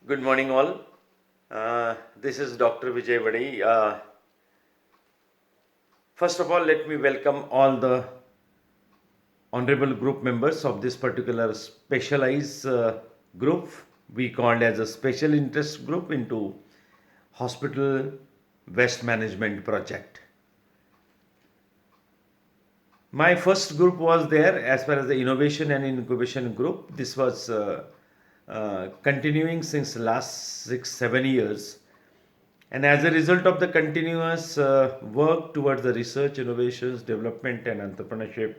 Good morning, all. This is Dr. Vijay Vadi. First of all, let me welcome all the honorable group members of this particular specialized group we called as a special interest group into hospital waste management project. My first group was there as far as the innovation and incubation group. This was continuing since last 6-7 years. And as a result of the continuous work towards the research, innovations, development, and entrepreneurship,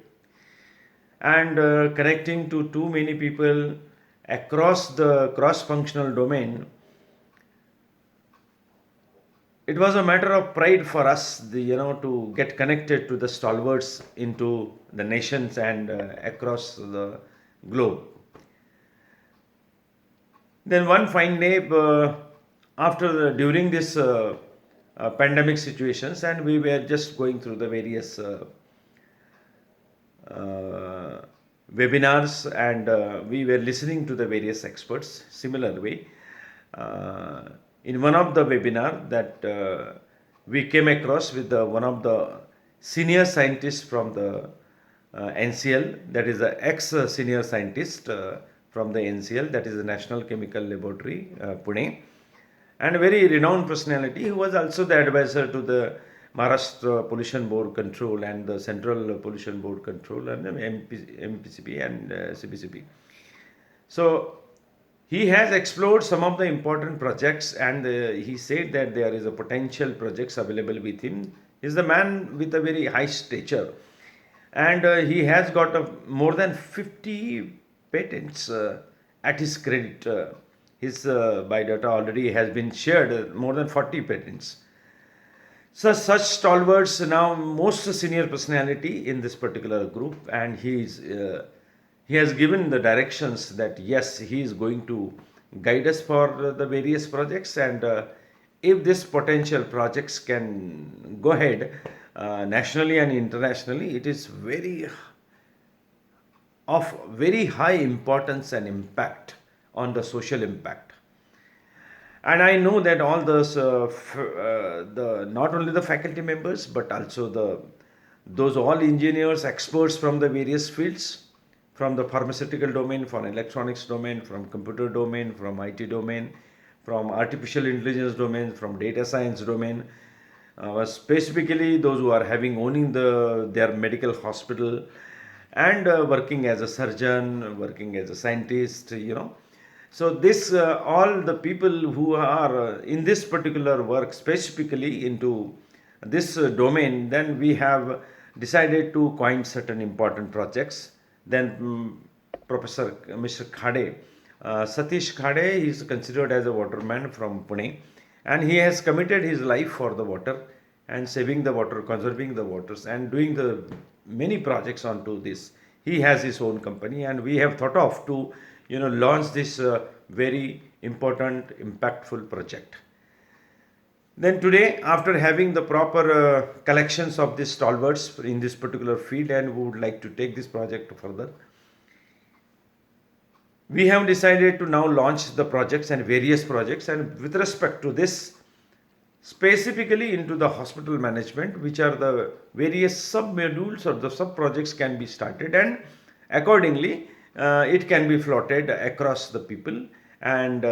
and connecting to too many people across the cross-functional domain, it was a matter of pride for us, to get connected to the stalwarts into the nations and across the globe. Then one fine day, during this pandemic situations, and we were just going through the various webinars, and we were listening to the various experts. Similar way, in one of the webinar that we came across with one of the senior scientists from the NCL, that is the ex-senior scientist from the NCL, that is the National Chemical Laboratory, Pune, and a very renowned personality who was also the advisor to the Maharashtra Pollution Board Control and the Central Pollution Board Control and the MPCB and CBCB. So he has explored some of the important projects, and he said that there is a potential projects available with him. He's the man with a very high stature, and he has got more than 50 patents at his credit. His biodata already has been shared, more than 40 patents. So such stalwarts now, most senior personality in this particular group, and he has given the directions that yes, he is going to guide us for the various projects, and if this potential projects can go ahead nationally and internationally, it is of very high importance and impact on the social impact. And I know that all those the not only the faculty members but also those all engineers, experts from the various fields, from the pharmaceutical domain, from electronics domain, from computer domain, from IT domain, from artificial intelligence domain, from data science domain, specifically those who are owning their medical hospital, and working as a surgeon, working as a scientist. So this all the people who are in this particular work specifically into this domain, then we have decided to coin certain important projects. Then Professor Mr. Khade, Satish Khade, is considered as a waterman from Pune, and he has committed his life for the water and saving the water, conserving the waters, and doing the many projects onto this. He has his own company, and we have thought of to launch this very important, impactful project. Then today, after having the proper collections of these stalwarts in this particular field, and we would like to take this project further, we have decided to now launch the projects and various projects, and with respect to this, specifically into the hospital management, which are the various sub-modules or the sub-projects can be started, and accordingly it can be floated across the people and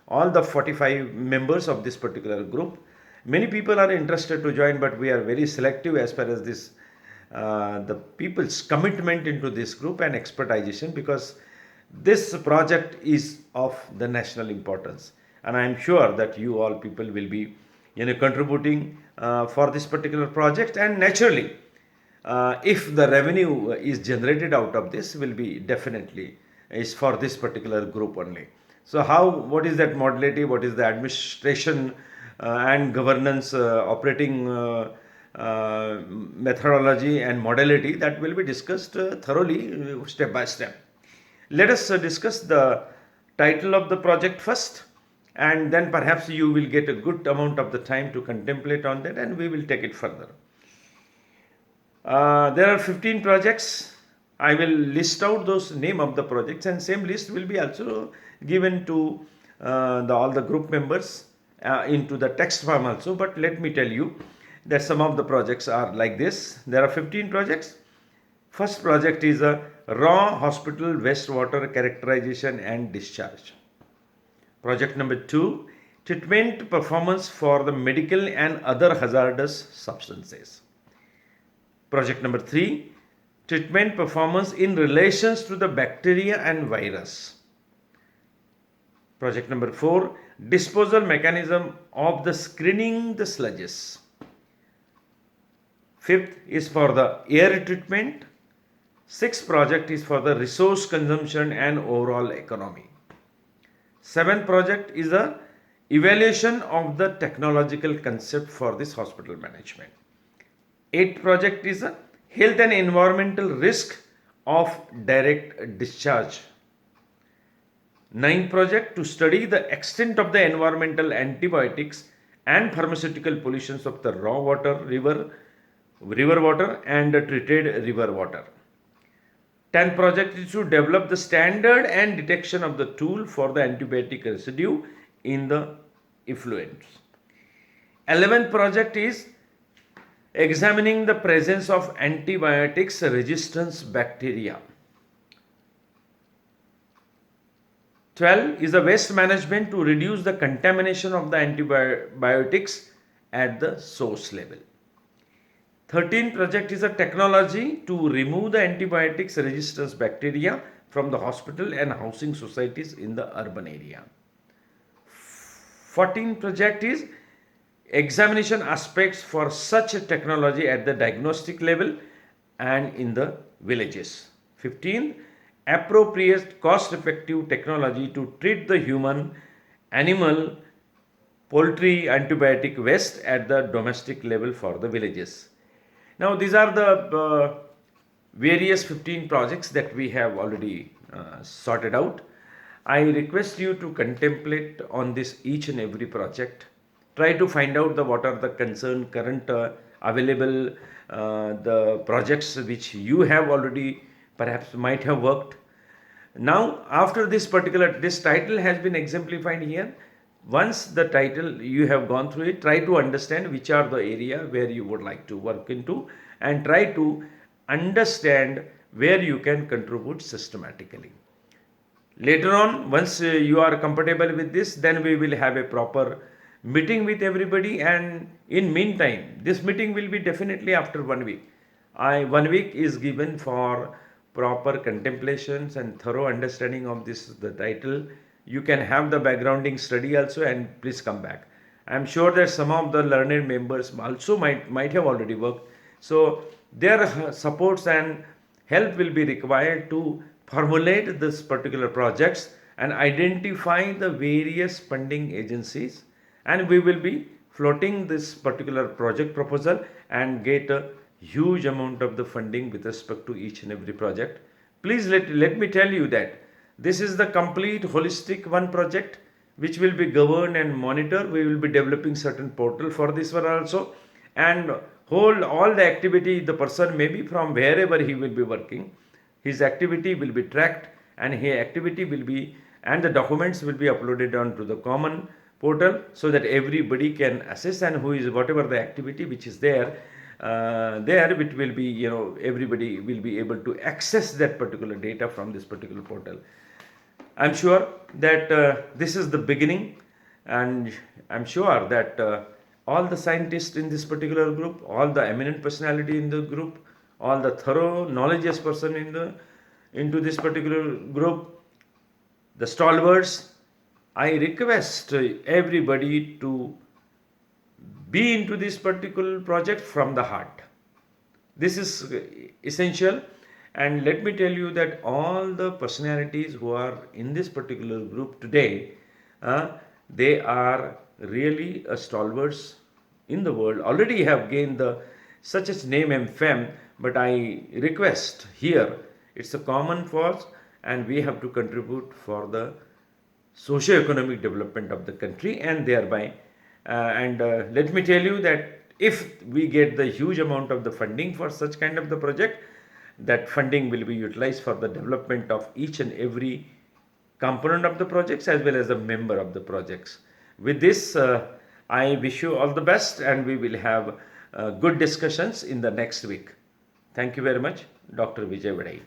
all the 45 members of this particular group. Many people are interested to join, but we are very selective as far as this the people's commitment into this group and expertization, because this project is of the national importance, and I am sure that you all people will be contributing for this particular project, and naturally if the revenue is generated out of this will be definitely is for this particular group only. So what is that modality, what is the administration and governance operating methodology and modality, that will be discussed thoroughly step by step. Let us discuss the title of the project first, and then perhaps you will get a good amount of the time to contemplate on that, and we will take it further. There are 15 projects. I will list out those name of the projects, and same list will be also given to all the group members into the text form also, but let me tell you that some of the projects are like this. There are 15 projects. First project is a raw hospital wastewater characterization and discharge. Project number 2, treatment performance for the medical and other hazardous substances. Project number 3, treatment performance in relations to the bacteria and virus. Project number 4, disposal mechanism of the screening the sludges. Fifth is for the air treatment. Sixth project is for the resource consumption and overall economy. Seventh project is a evaluation of the technological concept for this hospital management. Eighth project is a health and environmental risk of direct discharge. Ninth project, to study the extent of the environmental antibiotics and pharmaceutical pollutions of the raw water, river water and treated river water. 10th project is to develop the standard and detection of the tool for the antibiotic residue in the effluents. 11th project is examining the presence of antibiotics resistance bacteria. 12 is the waste management to reduce the contamination of the antibiotics at the source level. 13th project is a technology to remove the antibiotics resistance bacteria from the hospital and housing societies in the urban area. 14th project is examination aspects for such a technology at the diagnostic level and in the villages. 15th, appropriate cost effective technology to treat the human, animal, poultry antibiotic waste at the domestic level for the villages. Now these are the various 15 projects that we have already sorted out. I request you to contemplate on this each and every project. Try to find out what are the concerned current available the projects which you have already perhaps might have worked. Now after this title has been exemplified here. Once the title you have gone through it, try to understand which are the area where you would like to work into and try to understand where you can contribute systematically. Later on, once you are comfortable with this, then we will have a proper meeting with everybody, and in meantime this meeting will be definitely after 1 week. 1 week is given for proper contemplations and thorough understanding of the title. You can have the backgrounding study also and please come back. I am sure that some of the learned members also might have already worked. So their supports and help will be required to formulate this particular projects and identify the various funding agencies, and we will be floating this particular project proposal and get a huge amount of the funding with respect to each and every project. Please let me tell you that this is the complete holistic one project which will be governed and monitored. We will be developing certain portal for this one also, and all the activity, the person may be from wherever he will be working, his activity will be tracked and his activity will be, and the documents will be uploaded onto the common portal so that everybody can assess, and who is whatever the activity which is there it will be, everybody will be able to access that particular data from this particular portal. I'm sure that this is the beginning, and I'm sure that all the scientists in this particular group, all the eminent personality in the group, all the thorough knowledgeous person into this particular group, the stalwarts, I request everybody to be into this particular project from the heart. This is essential, and let me tell you that all the personalities who are in this particular group today, they are really stalwarts in the world, already have gained such a name and fame, but I request here, it's a common cause and we have to contribute for the socio-economic development of the country, and thereby let me tell you that if we get the huge amount of the funding for such kind of the project, that funding will be utilized for the development of each and every component of the projects as well as the member of the projects. With this, I wish you all the best, and we will have good discussions in the next week. Thank you very much, Dr. Vijay Vadai.